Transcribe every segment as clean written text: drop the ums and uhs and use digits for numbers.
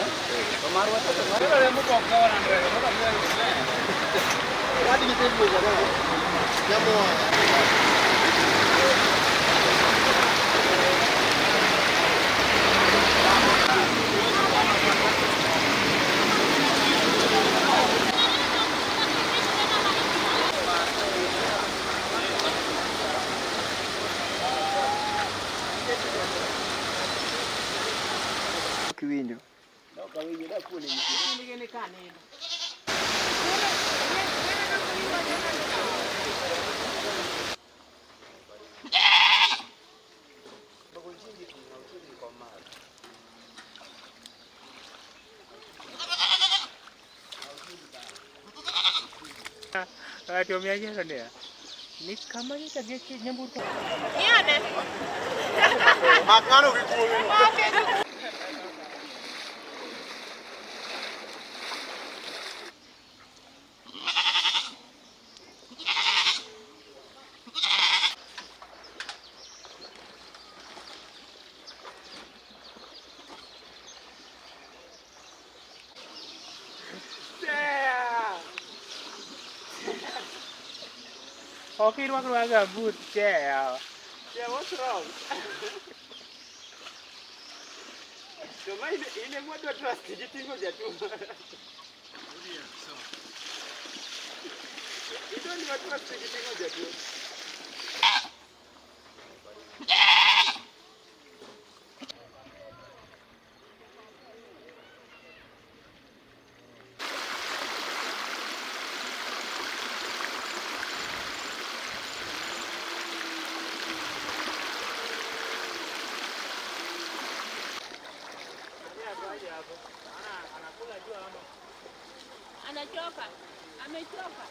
Kemaru aja kemarin ada yang mau kawan Andre, tadi kita dulu ya, nyamuk. Kiwinjo. Kawinjo da kuone ni kane. Tuomia aja kan ya. Ni kamanya tadi nyambut. Iya deh. Makan udah. Hoki rumah keluarga but, Yeah, what's wrong? Cuma ini gua dua trust ditinggal jatuh. Itu dua trust ditinggal jatuh. Anachoka. Amechoka.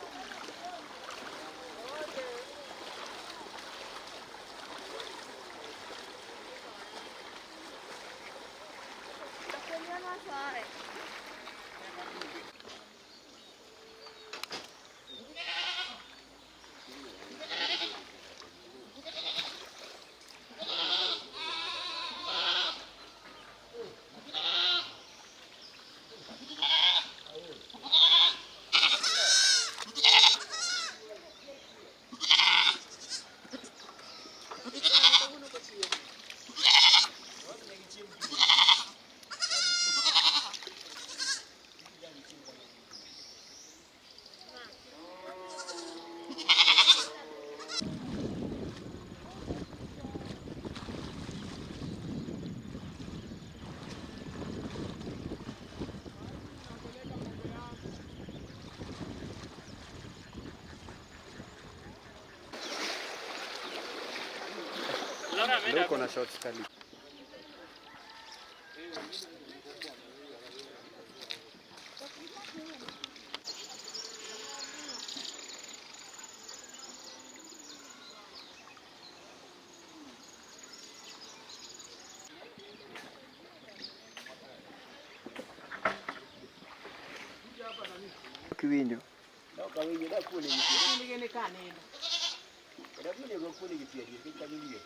Leo kuna shots kali. Kiwinjo. Kawinjo da kuone ni kane. Da kuone go kuone ni pia ni kawinjo.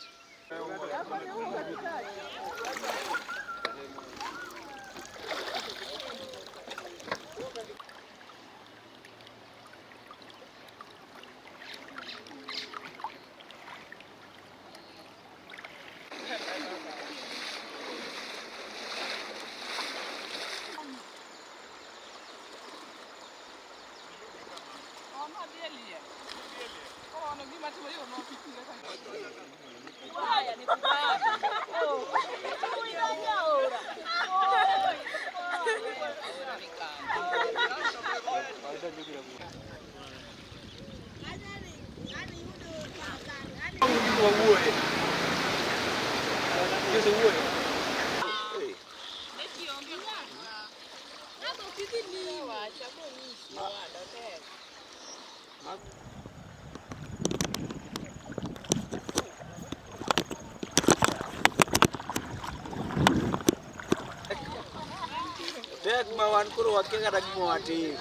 Dek mawan kuru wakil kadang mau mati.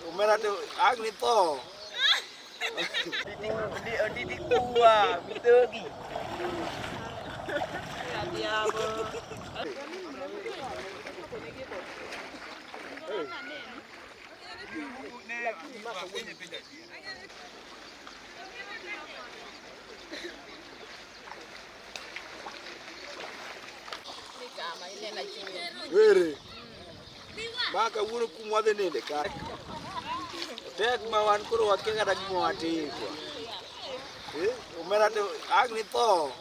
Umar ada agni to. Di kuah, bitegi. Ya dia nyama ile na chicken. Were. Maka wuno kumwadhe nende ka. Tek ma wan koro wakia kata gima watikwa. Umera te agni tho.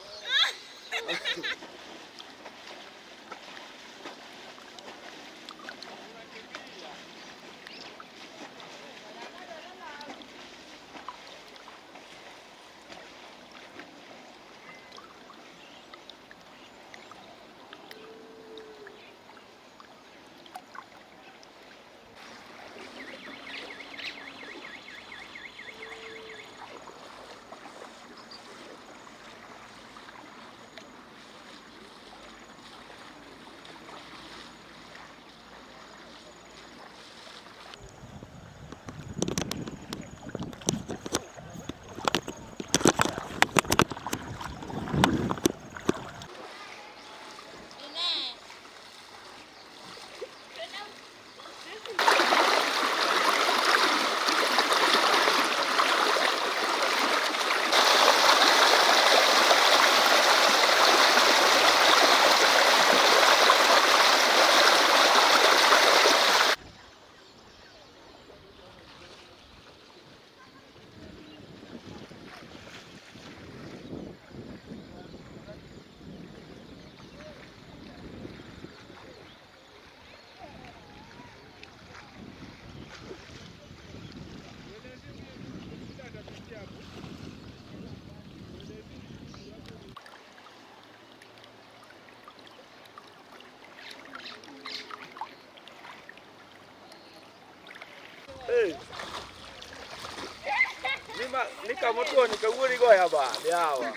Ni kama tu ni kawuri goya ba yawa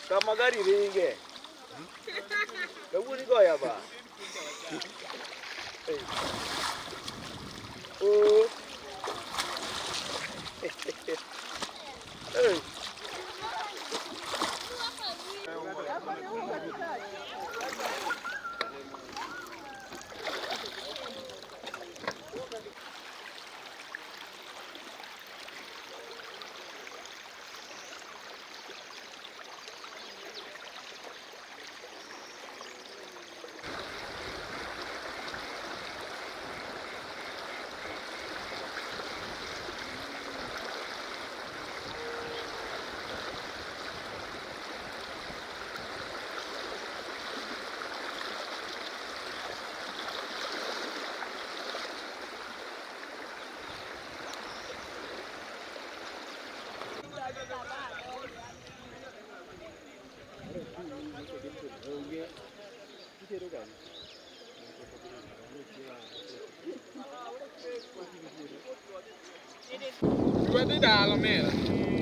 kama gari ringe kawuri goya ba oh Due di dalla mera.